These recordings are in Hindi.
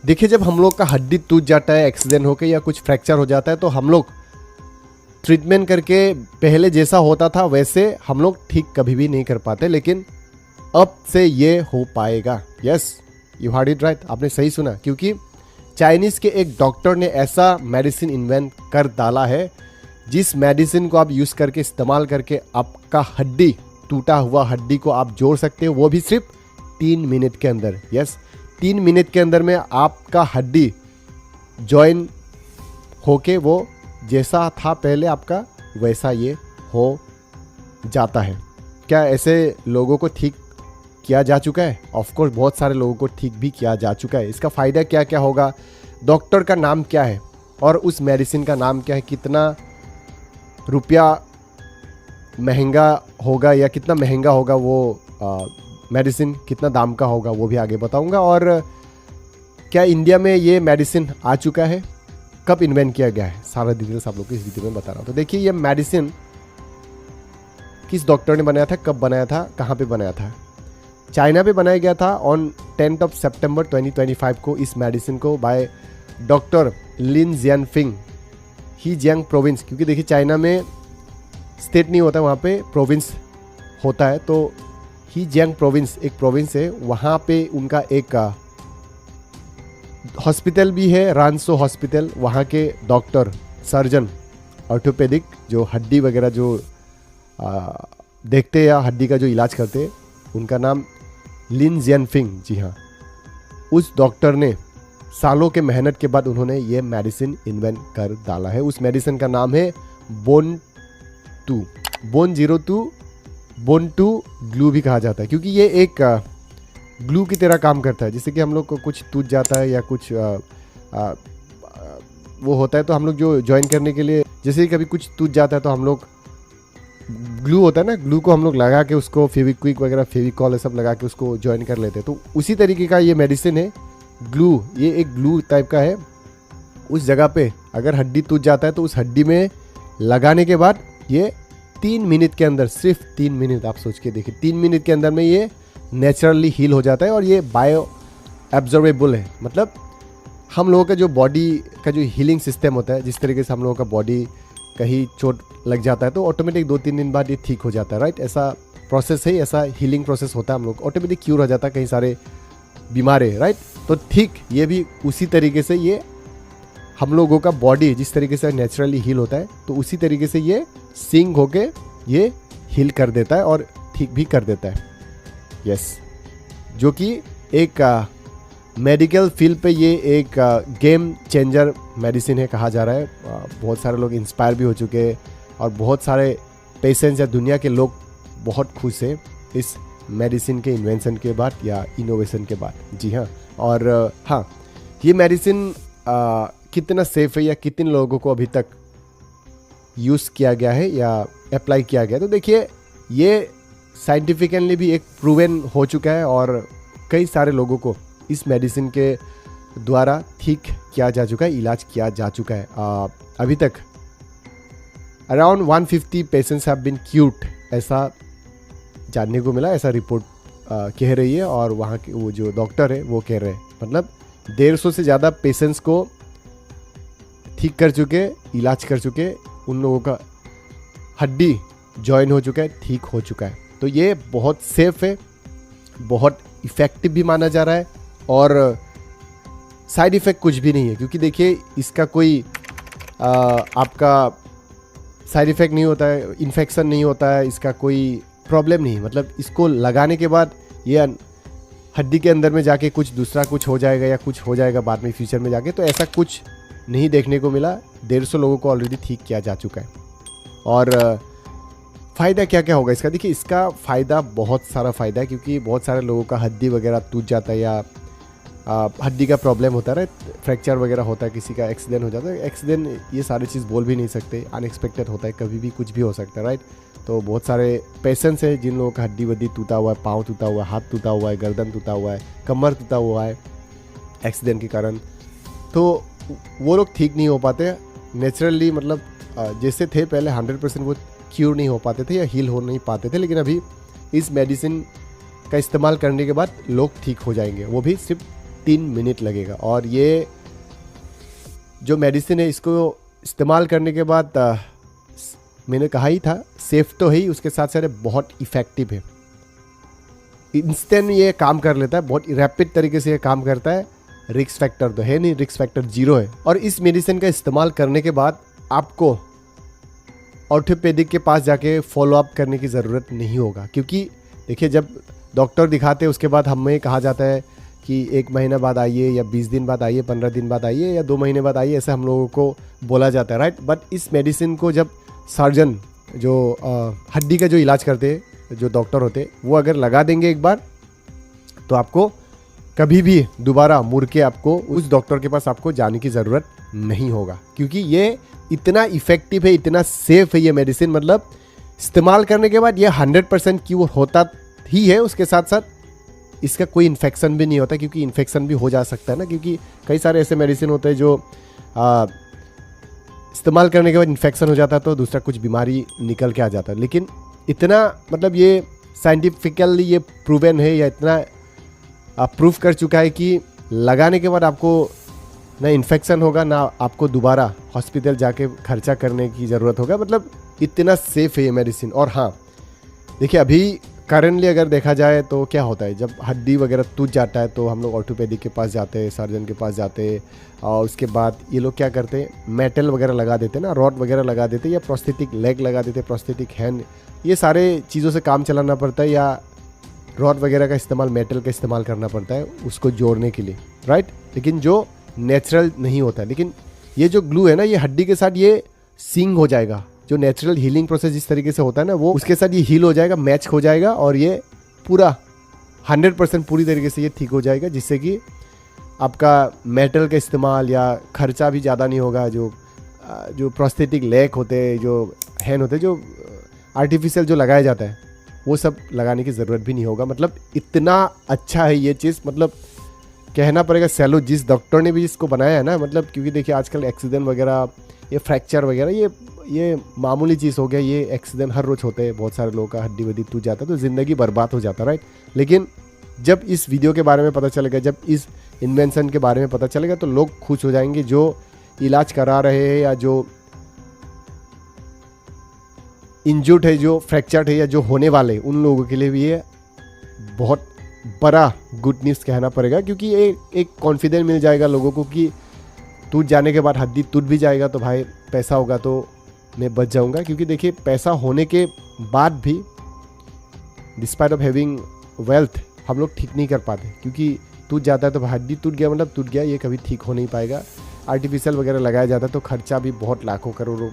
देखिए, जब हम लोग का हड्डी टूट जाता है एक्सीडेंट होकर या कुछ फ्रैक्चर हो जाता है तो हम लोग ट्रीटमेंट करके पहले जैसा होता था वैसे हम लोग ठीक कभी भी नहीं कर पाते, लेकिन अब से ये हो पाएगा। Yes, you heard it right, आपने सही सुना, क्योंकि चाइनीज़ के एक डॉक्टर ने ऐसा मेडिसिन इन्वेंट कर डाला है जिस मेडिसिन को आप यूज़ करके इस्तेमाल करके आपका हड्डी, टूटा हुआ हड्डी को आप जोड़ सकते हो, वो भी सिर्फ 3 मिनट के अंदर। यस, 3 मिनट के अंदर में आपका हड्डी जॉइन होके वो जैसा था पहले आपका वैसा ये हो जाता है। क्या ऐसे लोगों को ठीक किया जा चुका है? ऑफ कोर्स बहुत सारे लोगों को ठीक भी किया जा चुका है। इसका फ़ायदा क्या क्या होगा, डॉक्टर का नाम क्या है और उस मेडिसिन का नाम क्या है, कितना रुपया महंगा होगा या कितना महंगा होगा वो मेडिसिन, कितना दाम का होगा, वो भी आगे बताऊंगा। और क्या इंडिया में ये मेडिसिन आ चुका है, कब इन्वेंट किया गया है, सारा डिटेल्स आप लोग को इस वीडियो में बता रहा हूँ। तो देखिए, ये मेडिसिन किस डॉक्टर ने बनाया था, कब बनाया था, कहाँ पे बनाया था? चाइना पे बनाया गया था ऑन 10 सितंबर 2025 को। इस मेडिसिन को बाय डॉक्टर लिन जियानफिंग, हीजियांग प्रोविंस, क्योंकि देखिए चाइना में स्टेट नहीं होता, वहाँ पे प्रोविंस होता है। तो हीजियांग प्रोविंस एक प्रोविंस है, वहाँ पे उनका एक हॉस्पिटल भी है, रानसो हॉस्पिटल। वहाँ के डॉक्टर, सर्जन, ऑर्थोपेडिक, जो हड्डी वगैरह जो देखते हैं या हड्डी का जो इलाज करते हैं, उनका नाम लिन जियानफिंग। जी हाँ, उस डॉक्टर ने सालों के मेहनत के बाद उन्होंने ये मेडिसिन इन्वेंट कर डाला है। उस मेडिसिन का नाम है बोन 2 ग्लू भी कहा जाता है, क्योंकि ये एक ग्लू की तरह काम करता है। जैसे कि हम लोग को कुछ टूट जाता है या कुछ वो होता है तो हम लोग जो ज्वाइन करने के लिए, जैसे कि कभी कुछ टूट जाता है तो हम लोग ग्लू होता है ना, ग्लू को हम लोग लगा के उसको फेविक्विक वगैरह, फेविकॉल ये सब लगा के उसको ज्वाइन कर लेते हैं। तो उसी तरीके का ये मेडिसिन है ग्लू, ये एक ग्लू टाइप का है। उस जगह पे अगर हड्डी टूट जाता है तो उस हड्डी में लगाने के बाद ये 3 मिनट के अंदर, सिर्फ 3 मिनट, आप सोच के देखिए, 3 मिनट के अंदर में ये नेचुरली हील हो जाता है। और ये बायो एब्जॉर्बेबल है, मतलब हम लोगों का जो बॉडी का जो हीलिंग सिस्टम होता है, जिस तरीके से हम लोगों का बॉडी कहीं चोट लग जाता है तो ऑटोमेटिक 2-3 दिन बाद ये ठीक हो जाता है, राइट? ऐसा प्रोसेस है, ऐसा हीलिंग प्रोसेस होता है, हम लोग ऑटोमेटिक क्यूर हो जाता है कई सारे बीमार है, राइट? तो ठीक ये भी उसी तरीके से ये हम लोगों का बॉडी जिस तरीके से नेचुरली हील होता है, तो उसी तरीके से ये सिंक होके ये हील कर देता है और ठीक भी कर देता है। यस, जो कि एक मेडिकल फील्ड पे ये एक गेम चेंजर मेडिसिन है कहा जा रहा है। बहुत सारे लोग इंस्पायर भी हो चुके हैं और बहुत सारे पेशेंट्स या दुनिया के लोग बहुत खुश हैं इस मेडिसिन के इन्वेंशन के बाद या इनोवेशन के बाद। जी हाँ, और हाँ, ये मेडिसिन कितना सेफ है या कितने लोगों को अभी तक यूज़ किया गया है या अप्लाई किया गया है, तो देखिए ये साइंटिफिकली भी एक प्रूवन हो चुका है और कई सारे लोगों को इस मेडिसिन के द्वारा ठीक किया जा चुका है, इलाज किया जा चुका है। अभी तक around 150 patients have been cured, ऐसा जानने को मिला, ऐसा रिपोर्ट कह रही है। और वहाँ के वो जो डॉक्टर है वो कह रहे हैं, मतलब 150 से ज़्यादा पेशेंट्स को ठीक कर चुके, इलाज कर चुके, उन लोगों का हड्डी जॉइन हो चुका है, ठीक हो चुका है। तो ये बहुत सेफ है, बहुत इफ़ेक्टिव भी माना जा रहा है और साइड इफ़ेक्ट कुछ भी नहीं है, क्योंकि देखिए इसका कोई आपका साइड इफ़ेक्ट नहीं होता है, इन्फेक्शन नहीं होता है, इसका कोई प्रॉब्लम नहीं। मतलब इसको लगाने के बाद ये हड्डी के अंदर में जाके कुछ दूसरा कुछ हो जाएगा या कुछ हो जाएगा बाद में फ्यूचर में जाके, तो ऐसा कुछ नहीं देखने को मिला। 150 लोगों को ऑलरेडी ठीक किया जा चुका है। और फ़ायदा क्या क्या होगा इसका? देखिए, इसका फ़ायदा बहुत सारा फ़ायदा है, क्योंकि बहुत सारे लोगों का हड्डी वगैरह टूट जाता है या हड्डी का प्रॉब्लम होता है, फ्रैक्चर वगैरह होता है, किसी का एक्सीडेंट हो जाता है। एक्सीडेंट ये सारी चीज़ बोल भी नहीं सकते, अनएक्सपेक्टेड होता है, कभी भी कुछ भी हो सकता है, राइट? तो बहुत सारे पेशेंट्स हैं जिन लोगों का हड्डी वड्डी टूटा हुआ है, पाँव टूटा हुआ है, हाथ टूटा हुआ है, गर्दन टूटा हुआ है, कमर टूटा हुआ है एक्सीडेंट के कारण, तो वो लोग ठीक नहीं हो पाते नेचुरली, मतलब जैसे थे पहले 100% वो क्यूर नहीं हो पाते थे या हील हो नहीं पाते थे। लेकिन अभी इस मेडिसिन का इस्तेमाल करने के बाद लोग ठीक हो जाएंगे, वो भी सिर्फ 3 मिनट लगेगा। और ये जो मेडिसिन है इसको इस्तेमाल करने के बाद मैंने कहा ही था सेफ तो है ही, उसके साथ साथ बहुत इफ़ेक्टिव है। इंस्टेंट ये काम कर लेता है, बहुत रैपिड तरीके से ये काम करता है। रिस्क फैक्टर तो है नहीं, रिस्क फैक्टर 0 है। और इस मेडिसिन का इस्तेमाल करने के बाद आपको ऑर्थोपेडिक के पास जाके फॉलो अप करने की ज़रूरत नहीं होगा, क्योंकि देखिए जब डॉक्टर दिखाते हैं उसके बाद हमें कहा जाता है कि 1 महीना बाद आइए या 20 दिन बाद आइए, 15 दिन बाद आइए या 2 महीने बाद आइए, ऐसे हम लोगों को बोला जाता है, राइट। बट इस मेडिसिन को जब सर्जन जो हड्डी का जो इलाज करते हैं, जो डॉक्टर होते हैं, वो अगर लगा देंगे एक बार तो आपको कभी भी दोबारा मुड़ के आपको उस डॉक्टर के पास आपको जाने की ज़रूरत नहीं होगा, क्योंकि ये इतना इफ़ेक्टिव है, इतना सेफ है ये मेडिसिन। मतलब इस्तेमाल करने के बाद ये 100% क्योर होता ही है, उसके साथ साथ इसका कोई इन्फेक्शन भी नहीं होता, क्योंकि इन्फेक्शन भी हो जा सकता है ना, क्योंकि कई सारे ऐसे मेडिसिन होते हैं जो इस्तेमाल करने के बाद इन्फेक्शन हो जाता है तो दूसरा कुछ बीमारी निकल के आ जाता है। लेकिन इतना मतलब ये साइंटिफिकली ये प्रूवन है या इतना प्रूफ कर चुका है कि लगाने के बाद आपको ना इन्फेक्शन होगा, ना आपको दोबारा हॉस्पिटल जाके खर्चा करने की ज़रूरत होगा। मतलब इतना सेफ है ये मेडिसिन। और हाँ देखिए अभी करंटली अगर देखा जाए तो क्या होता है, जब हड्डी वगैरह टूट जाता है तो हम लोग ऑर्थोपेडिक के पास जाते हैं, सर्जन के पास जाते हैं, और उसके बाद ये लोग क्या करते हैं, मेटल वगैरह लगा देते हैं ना, रॉड वगैरह लगा देते हैं, या प्रोस्थेटिक लेग लगा देते हैं, प्रोस्थेटिक हैंड, ये सारे चीज़ों से काम चलाना पड़ता है, या रॉड वगैरह का इस्तेमाल, मेटल का इस्तेमाल करना पड़ता है उसको जोड़ने के लिए, राइट। लेकिन जो नेचुरल नहीं होता है। लेकिन ये जो ग्लू है ना, ये हड्डी के साथ ये सिंक हो जाएगा। जो नेचुरल हीलिंग प्रोसेस जिस तरीके से होता है ना, वो उसके साथ ये हील हो जाएगा, मैच हो जाएगा, और ये पूरा 100% पूरी तरीके से ये ठीक हो जाएगा, जिससे कि आपका मेटल का इस्तेमाल या खर्चा भी ज़्यादा नहीं होगा। जो प्रोस्थेटिक लेग होते हैं, जो हैंड होते हैं, जो आर्टिफिशियल जो लगाया जाता है, वो सब लगाने की ज़रूरत भी नहीं होगा। मतलब इतना अच्छा है ये चीज़, मतलब कहना पड़ेगा सैल्यूट जिस डॉक्टर ने भी इसको बनाया है ना। मतलब क्योंकि देखिए आजकल एक्सीडेंट वगैरह, ये फ्रैक्चर वगैरह, ये मामूली चीज़ हो गया। ये एक्सीडेंट हर रोज़ होते हैं, बहुत सारे लोगों का हड्डी वड्डी टूट जाता है तो ज़िंदगी बर्बाद हो जाता है, राइट। लेकिन जब इस वीडियो के बारे में पता चलेगा, जब इस इन्वेंशन के बारे में पता चलेगा, तो लोग खुश हो जाएंगे। जो इलाज करा रहे हैं या जो इंजर्ड है, जो फ्रैक्चर्ड है, या जो होने वाले, उन लोगों के लिए भी ये बहुत बड़ा गुड न्यूज़ कहना पड़ेगा, क्योंकि ये एक कॉन्फिडेंस मिल जाएगा लोगों को कि टूट जाने के बाद हड्डी टूट भी जाएगा तो भाई पैसा होगा तो मैं बच जाऊंगा। क्योंकि देखिए पैसा होने के बाद भी डिस्पाइट ऑफ हैविंग वेल्थ हम लोग ठीक नहीं कर पाते, क्योंकि टूट जाता है तो हड्डी टूट गया मतलब टूट गया, ये कभी ठीक हो नहीं पाएगा। आर्टिफिशियल वगैरह लगाया जाता है तो खर्चा भी बहुत लाखों करोड़ों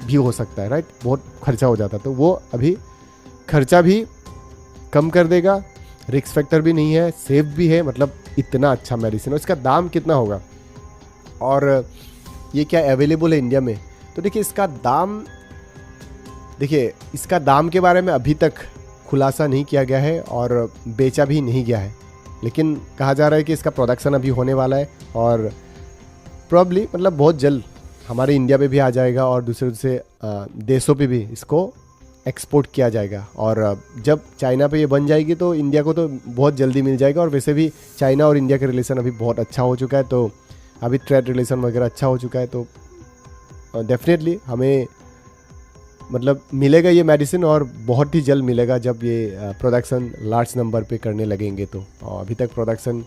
भी हो सकता है, राइट। बहुत खर्चा हो जाता है, तो वो अभी खर्चा भी कम कर देगा, रिस्क फैक्टर भी नहीं है, सेफ भी है। मतलब इतना अच्छा मेडिसिन। और इसका दाम कितना होगा और ये क्या अवेलेबल है इंडिया में, तो देखिए इसका दाम के बारे में अभी तक खुलासा नहीं किया गया है और बेचा भी नहीं गया है। लेकिन कहा जा रहा है कि इसका प्रोडक्शन अभी होने वाला है और प्रॉब्ली मतलब बहुत जल्द हमारे इंडिया में भी आ जाएगा और दूसरे देशों पे भी इसको एक्सपोर्ट किया जाएगा। और जब चाइना पे ये बन जाएगी तो इंडिया को तो बहुत जल्दी मिल जाएगा। और वैसे भी चाइना और इंडिया का रिलेशन अभी बहुत अच्छा हो चुका है, तो अभी ट्रेड रिलेशन वगैरह अच्छा हो चुका है, तो डेफिनेटली हमें मतलब मिलेगा ये मेडिसिन और बहुत ही जल्द मिलेगा जब ये प्रोडक्शन लार्ज नंबर पे करने लगेंगे। तो अभी तक प्रोडक्शन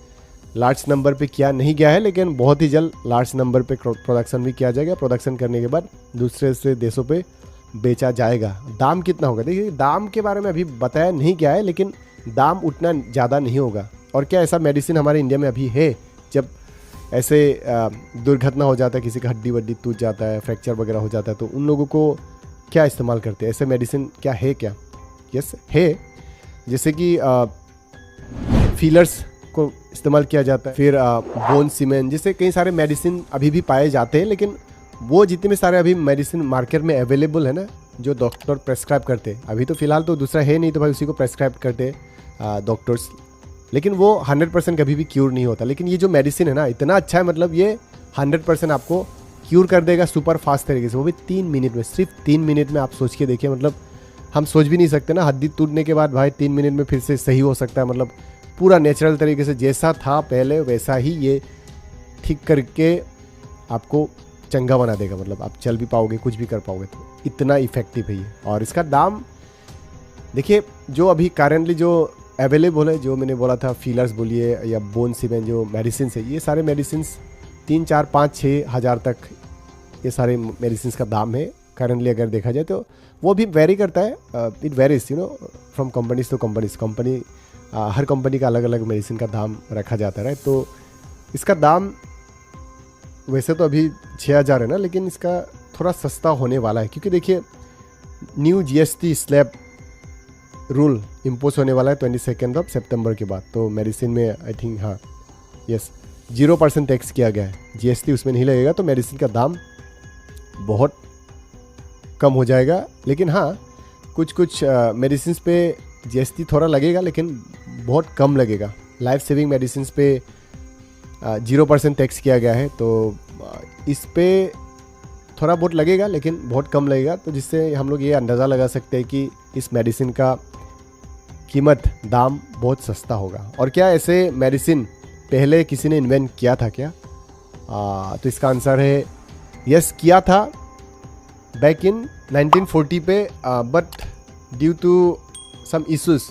लार्ज नंबर पे किया नहीं गया है, लेकिन बहुत ही जल्द लार्ज नंबर पे प्रोडक्शन भी किया जाएगा। प्रोडक्शन करने के बाद दूसरे से देशों पे बेचा जाएगा। दाम कितना होगा, देखिए दाम के बारे में अभी बताया नहीं गया है, लेकिन दाम उतना ज़्यादा नहीं होगा। और क्या ऐसा मेडिसिन हमारे इंडिया में अभी है, जब ऐसे दुर्घटना हो जाता है, किसी का हड्डी वड्डी टूट जाता है, फ्रैक्चर वगैरह हो जाता है, तो उन लोगों को क्या इस्तेमाल करते हैं, ऐसे मेडिसिन क्या है क्या? यस है, जैसे कि फीलर्स को इस्तेमाल किया जाता है, फिर बोन सीमेंट, जैसे कई सारे मेडिसिन अभी भी पाए जाते हैं। लेकिन वो जितने भी सारे अभी मेडिसिन मार्केट में अवेलेबल है ना, जो डॉक्टर प्रेस्क्राइब करते हैं, अभी तो फिलहाल तो दूसरा है नहीं, तो भाई उसी को प्रेस्क्राइब करते डॉक्टर्स। लेकिन वो 100% कभी भी क्यूर नहीं होता। लेकिन ये जो मेडिसिन है ना, इतना अच्छा है, मतलब ये 100% आपको क्यूर कर देगा सुपर फास्ट तरीके से, वो भी 3 मिनट में, सिर्फ 3 मिनट में। आप सोच के देखिए, मतलब हम सोच भी नहीं सकते ना, हड्डी टूटने के बाद भाई 3 मिनट में फिर से सही हो सकता है। मतलब पूरा नेचुरल तरीके से जैसा था पहले वैसा ही ये ठीक करके आपको चंगा बना देगा, मतलब आप चल भी पाओगे, कुछ भी कर पाओगे। तो इतना इफेक्टिव है ये। और इसका दाम देखिए, जो अभी करेंटली जो अवेलेबल है, जो मैंने बोला था फीलर्स बोलिए या बोन सीमेंट जो मेडिसिन है, ये सारे मेडिसिन 3, 4, 5, 6 हज़ार तक ये सारे मेडिसिन का दाम है करेंटली अगर देखा जाए तो। वो भी वेरी करता है, it varies from companies to companies. हर कंपनी का अलग अलग मेडिसिन का दाम रखा जाता है, तो इसका दाम वैसे तो अभी 6,000 है ना, लेकिन इसका थोड़ा सस्ता होने वाला है, क्योंकि देखिए new GST slab rule impose होने वाला है 22 सितंबर के बाद। तो मेडिसिन में आई थिंक 0% टैक्स किया गया है, GST उसमें नहीं लगेगा, तो मेडिसिन का दाम बहुत कम हो जाएगा। लेकिन कुछ मेडिसिन पे GST थोड़ा लगेगा, लेकिन बहुत कम लगेगा। लाइफ सेविंग मेडिसिन पे 0% टैक्स किया गया है, तो इस पे थोड़ा बहुत लगेगा, लेकिन बहुत कम लगेगा। तो जिससे हम लोग ये अंदाज़ा लगा सकते हैं कि इस मेडिसिन का कीमत दाम बहुत सस्ता होगा। और क्या ऐसे मेडिसिन पहले किसी ने इन्वेंट किया था क्या? तो इसका आंसर है यस, किया था बैक इन 1940 पे, but due to some issues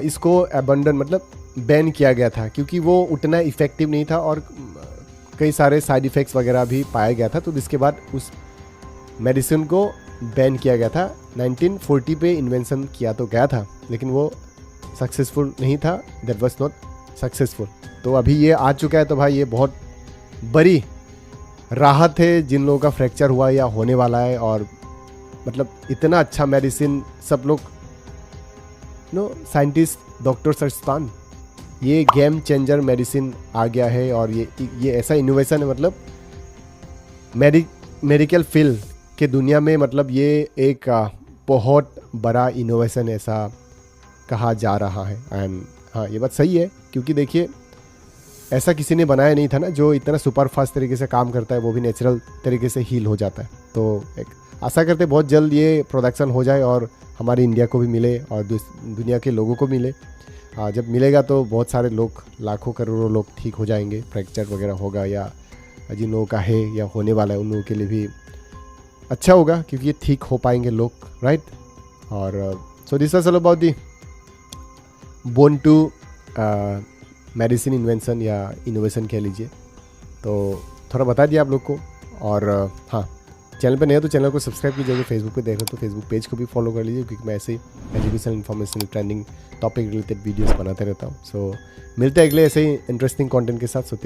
इसको अबंडन मतलब बैन किया गया था, क्योंकि वो उतना इफ़ेक्टिव नहीं था और कई सारे साइड इफ़ेक्ट्स वगैरह भी पाया गया था। तो जिसके बाद उस मेडिसिन को बैन किया गया था। 1940 पे इन्वेंशन किया तो गया था, लेकिन वो सक्सेसफुल नहीं था, दैट वाज नॉट सक्सेसफुल। तो अभी ये आ चुका है, तो भाई ये बहुत बड़ी राहत है जिन लोगों का फ्रैक्चर हुआ या होने वाला है। और मतलब इतना अच्छा मेडिसिन सब लोग साइंटिस्ट, डॉक्टर सरस्तान, ये गेम चेंजर मेडिसिन आ गया है। और ये ऐसा इनोवेशन है, मतलब मेडिकल फील्ड के दुनिया में, मतलब ये एक बहुत बड़ा इनोवेशन ऐसा कहा जा रहा है। एंड ये बात सही है, क्योंकि देखिए ऐसा किसी ने बनाया नहीं था ना, जो इतना सुपर फास्ट तरीके से काम करता है, वो भी नेचुरल तरीके से हील हो जाता है। तो एक आशा करते बहुत जल्द ये प्रोडक्शन हो जाए और हमारी इंडिया को भी मिले और दुनिया के लोगों को मिले। जब मिलेगा तो बहुत सारे लोग, लाखों करोड़ों लोग ठीक हो जाएंगे। फ्रैक्चर वगैरह होगा या जिन लोगों का है या होने वाला है, उन लोगों के लिए भी अच्छा होगा, क्योंकि ये ठीक हो पाएंगे लोग, राइट। और so this was all about the boon to medicine invention या इनोवेशन कह लीजिए। तो थोड़ा बता दिया आप लोग को। और चैनल पे नए हो तो चैनल को सब्सक्राइब कीजिएगा। फेसबुक पे देख रहे हो तो फेसबुक पेज को भी फॉलो कर लीजिए, क्योंकि मैं ऐसे ही education, information, trending topic related videos बनाते रहता हूँ। सो मिलते हैं अगले ऐसे ही इंटरेस्टिंग कंटेंट के साथ।